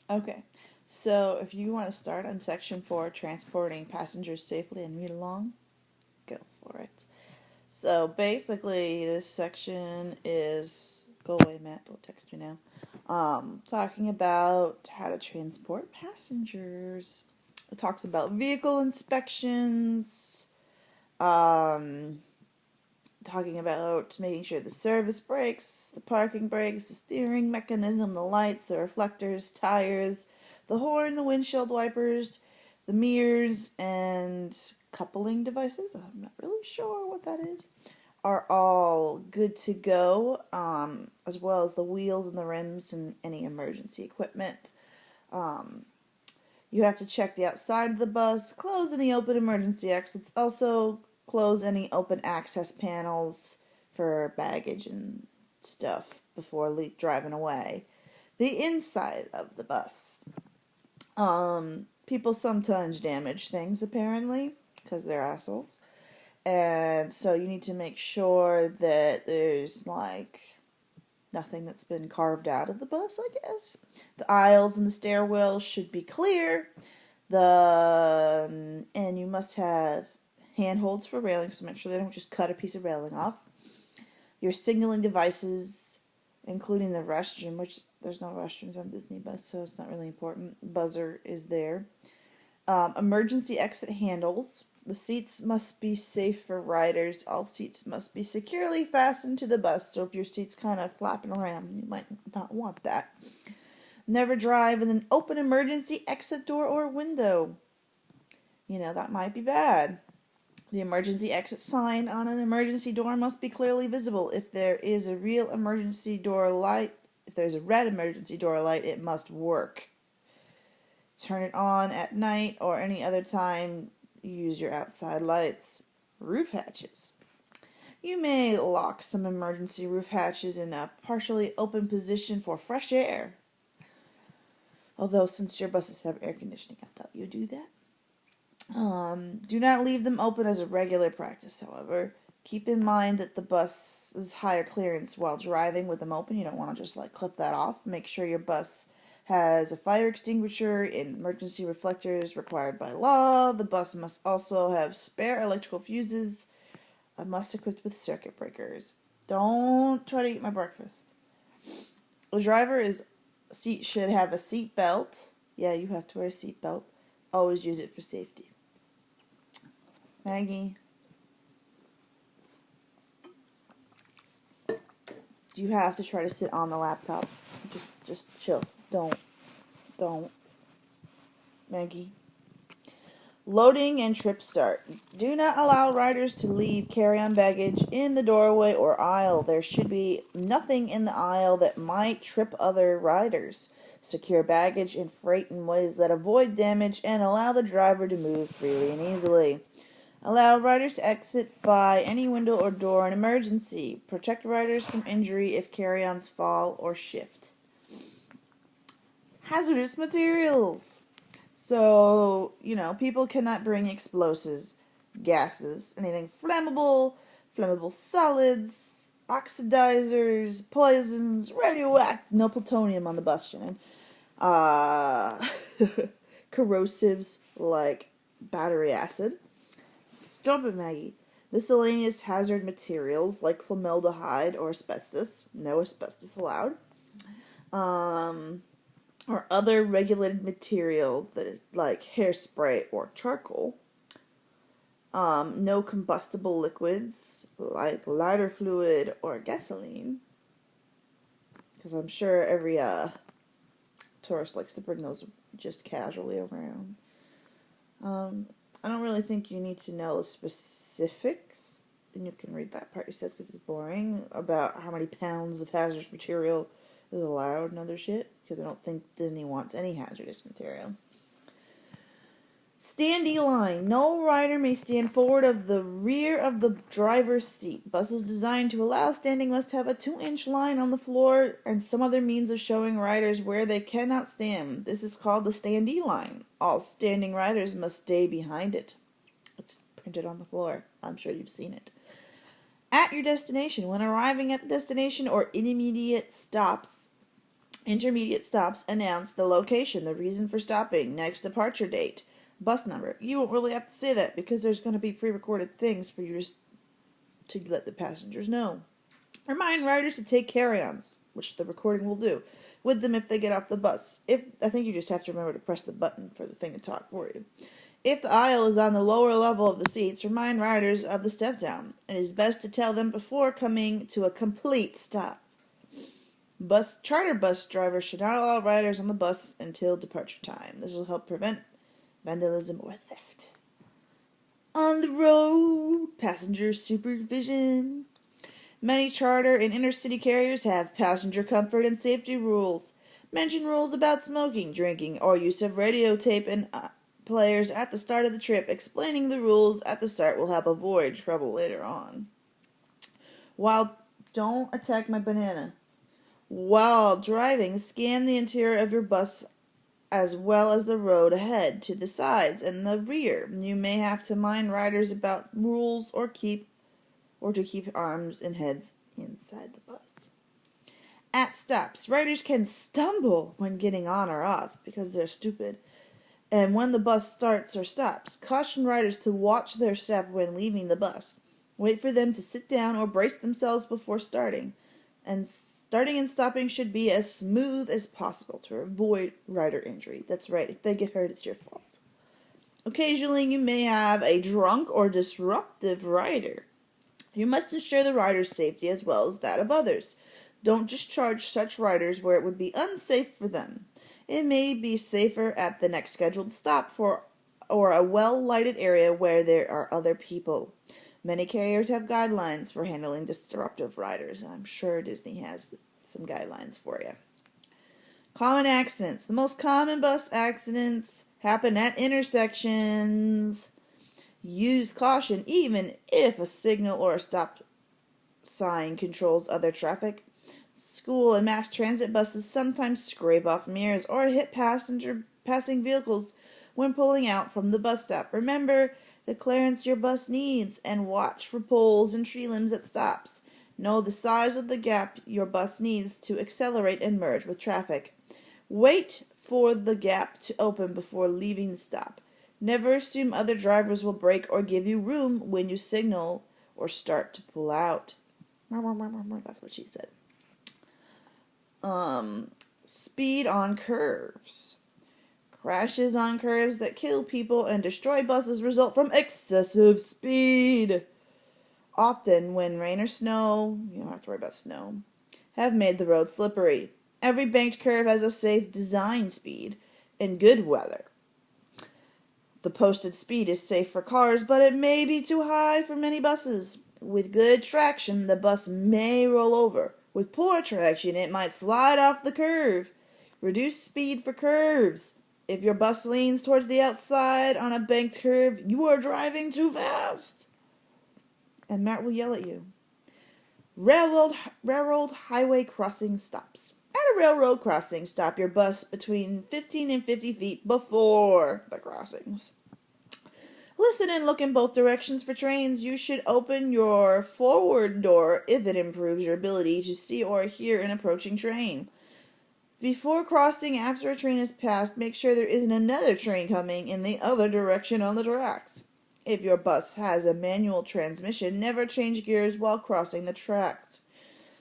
Okay, so if you want to start on section 4, transporting passengers safely and read along, go for it. So basically, this section is go away, Matt. Don't text me now. Talking about how to transport passengers. It talks about vehicle inspections. Um, Talking about making sure the service brakes, the parking brakes, the steering mechanism, the lights, the reflectors, tires, the horn, the windshield wipers, the mirrors, and coupling devices. I'm not really sure what that is. Are all good to go, as well as the wheels and the rims and any emergency equipment. Um, you have to check the outside of the bus, close any open emergency exits, also close any open access panels for baggage and stuff before driving away. The inside of the bus. People sometimes damage things apparently because they're assholes. And so you need to make sure that there's like nothing that's been carved out of the bus, I guess. The aisles and the stairwells should be clear. And you must have handholds for railings, so make sure they don't just cut a piece of railing off. Your signaling devices, including the restroom, which there's no restrooms on Disney bus, so it's not really important. Buzzer is there. Emergency exit handles. The seats must be safe for riders. All seats must be securely fastened to the bus, so if your seat's kind of flapping around, you might not want that. Never drive in an open emergency exit door or window. That might be bad. The emergency exit sign on an emergency door must be clearly visible. If there is a real emergency door light, if there's a red emergency door light, it must work. Turn it on at night or any other time. Use your outside lights. Roof hatches. You may lock some emergency roof hatches in a partially open position for fresh air. Although, since your buses have air conditioning, I thought you'd do that. Do not leave them open as a regular practice, however. Keep in mind that the bus is higher clearance while driving with them open. You don't want to just clip that off. Make sure your bus has a fire extinguisher and emergency reflectors required by law. The bus must also have spare electrical fuses unless equipped with circuit breakers. Don't try to eat my breakfast. The driver's seat should have a seat belt. Yeah, you have to wear a seat belt. Always use it for safety. Maggie, you have to try to sit on the laptop. Just chill. Don't. Maggie. Loading and trip start. Do not allow riders to leave carry-on baggage in the doorway or aisle. There should be nothing in the aisle that might trip other riders. Secure baggage and freight in ways that avoid damage and allow the driver to move freely and easily. Allow riders to exit by any window or door in emergency. Protect riders from injury if carry-ons fall or shift. Hazardous materials. So, people cannot bring explosives, gases, anything flammable, flammable solids, oxidizers, poisons, radioactive, no plutonium on the bus, Shannon. Uh, Corrosives like battery acid. Stop it, Maggie. Miscellaneous hazard materials like formaldehyde or asbestos. No asbestos allowed. Or other regulated material that is like hairspray or charcoal. No combustible liquids like lighter fluid or gasoline. Because I'm sure every tourist likes to bring those just casually around. I don't really think you need to know the specifics, and you can read that part yourself because it's boring, about how many pounds of hazardous material is allowed and other shit, because I don't think Disney wants any hazardous material. Standee line. No rider may stand forward of the rear of the driver's seat. Buses designed to allow standing must have a 2-inch line on the floor and some other means of showing riders where they cannot stand. This is called the standee line. All standing riders must stay behind it. It's printed on the floor. I'm sure you've seen it. At your destination. When arriving at the destination or intermediate stops, Intermediate stops announce the location, the reason for stopping, next departure date, bus number. You won't really have to say that because there's going to be pre-recorded things for you to let the passengers know. Remind riders to take carry-ons, which the recording will do, with them if they get off the bus. I think you just have to remember to press the button for the thing to talk for you. If the aisle is on the lower level of the seats, remind riders of the step down. It is best to tell them before coming to a complete stop. Charter bus drivers should not allow riders on the bus until departure time. This will help prevent vandalism or theft. On the road, passenger supervision. Many charter and intercity carriers have passenger comfort and safety rules. Mention rules about smoking, drinking, or use of radio tape and players at the start of the trip. Explaining the rules at the start will help avoid trouble later on. Don't attack my banana. While driving, scan the interior of your bus as well as the road ahead, to the sides, and the rear. You may have to mind riders about rules or to keep arms and heads inside the bus. At stops, riders can stumble when getting on or off because they're stupid. And when the bus starts or stops, caution riders to watch their step when leaving the bus. Wait for them to sit down or brace themselves before starting. And starting and stopping should be as smooth as possible to avoid rider injury. That's right, if they get hurt, it's your fault. Occasionally, you may have a drunk or disruptive rider. You must ensure the rider's safety as well as that of others. Don't discharge such riders where it would be unsafe for them. It may be safer at the next scheduled stop or a well-lighted area where there are other people. Many carriers have guidelines for handling disruptive riders, and I'm sure Disney has some guidelines for you. Common accidents. The most common bus accidents happen at intersections. Use caution even if a signal or a stop sign controls other traffic. School and mass transit buses sometimes scrape off mirrors or hit passing vehicles when pulling out from the bus stop. Remember the clearance your bus needs and watch for poles and tree limbs at stops. Know the size of the gap your bus needs to accelerate and merge with traffic. Wait for the gap to open before leaving the stop. Never assume other drivers will brake or give you room when you signal or start to pull out. That's what she said. Speed on curves. Crashes on curves that kill people and destroy buses result from excessive speed. Often, when rain or snow, you don't have to worry about snow, have made the road slippery. Every banked curve has a safe design speed in good weather. The posted speed is safe for cars, but it may be too high for many buses. With good traction, the bus may roll over. With poor traction, it might slide off the curve. Reduce speed for curves. If your bus leans towards the outside on a banked curve, you are driving too fast. And Matt will yell at you. Railroad highway crossing stops. At a railroad crossing, stop your bus between 15 and 50 feet before the crossings. Listen and look in both directions for trains. You should open your forward door if it improves your ability to see or hear an approaching train. Before crossing after a train is passed, make sure there isn't another train coming in the other direction on the tracks. If your bus has a manual transmission, never change gears while crossing the tracks.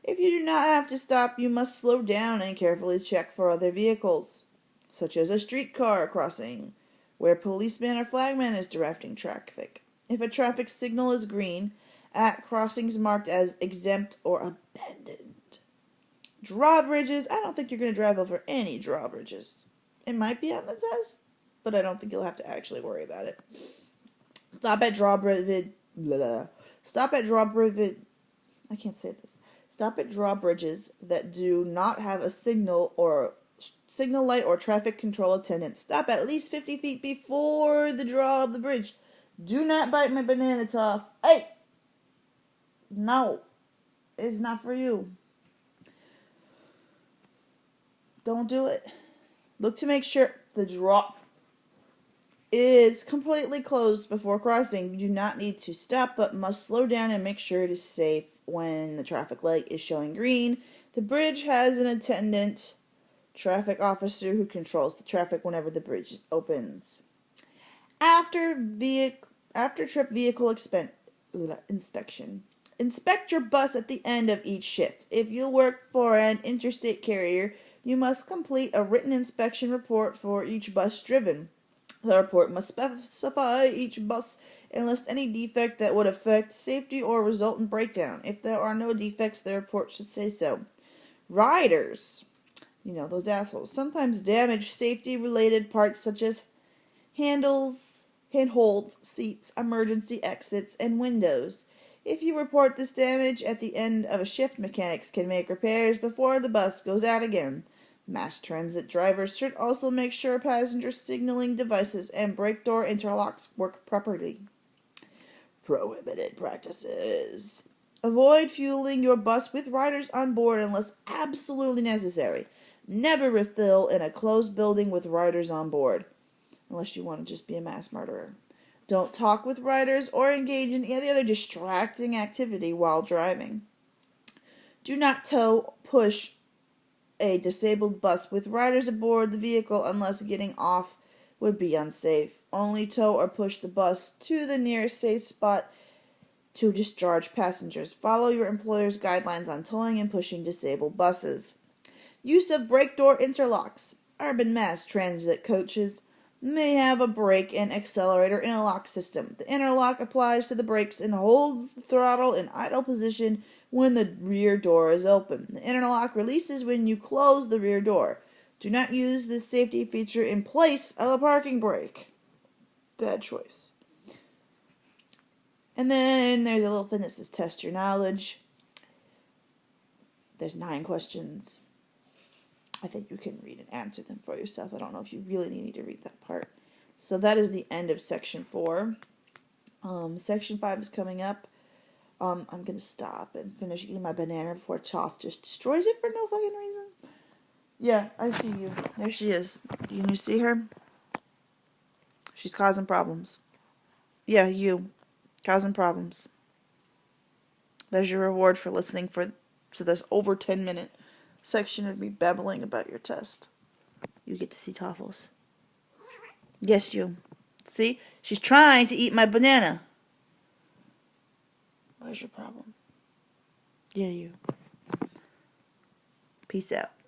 If you do not have to stop, you must slow down and carefully check for other vehicles, such as a streetcar crossing, where a policeman or flagman is directing traffic. If a traffic signal is green, at crossings marked as exempt or abandoned. Drawbridges. I don't think you're going to drive over any drawbridges. It might be on the test, but I don't think you'll have to actually worry about it. Stop at drawbridges. I can't say this. Stop at drawbridges that do not have a signal light or traffic control attendant. Stop at least 50 feet before the draw of the bridge. Do not bite my banana, Tough. Hey! No. It's not for you. Don't do it. Look to make sure the drop is completely closed before crossing. You do not need to stop, but must slow down and make sure it is safe when the traffic light is showing green. The bridge has an attendant Traffic officer who controls the traffic whenever the bridge opens. After trip vehicle inspection. Inspect your bus at the end of each shift. If you work for an interstate carrier, you must complete a written inspection report for each bus driven. The report must specify each bus and list any defect that would affect safety or result in breakdown. If there are no defects, the report should say so. Riders, those assholes, sometimes damage safety-related parts such as handles, handholds, seats, emergency exits, and windows. If you report this damage at the end of a shift, mechanics can make repairs before the bus goes out again. Mass transit drivers should also make sure passenger signaling devices and brake door interlocks work properly. Prohibited practices. Avoid fueling your bus with riders on board unless absolutely necessary. Never refill in a closed building with riders on board, unless you want to just be a mass murderer. Don't talk with riders or engage in any other distracting activity while driving. Do not tow, push a disabled bus with riders aboard the vehicle unless getting off would be unsafe. Only tow or push the bus to the nearest safe spot to discharge passengers. Follow your employer's guidelines on towing and pushing disabled buses. Use of brake door interlocks. Urban mass transit coaches may have a brake and accelerator interlock system. The interlock applies to the brakes and holds the throttle in idle position when the rear door is open. The interlock releases when you close the rear door. Do not use this safety feature in place of a parking brake. Bad choice. And then there's a little thing that says test your knowledge. There's 9 questions. I think you can read and answer them for yourself. I don't know if you really need to read that part. So that is the end of section 4. Section 5 is coming up. I'm going to stop and finish eating my banana before Toph just destroys it for no fucking reason. Yeah, I see you. There she is. Do you see her? She's causing problems. Yeah, you. Causing problems. There's your reward for listening to this over 10-minute section of me babbling about your test. You get to see Toffles. Yes, you. See? She's trying to eat my banana. Where's your problem? Yeah, you. Peace out.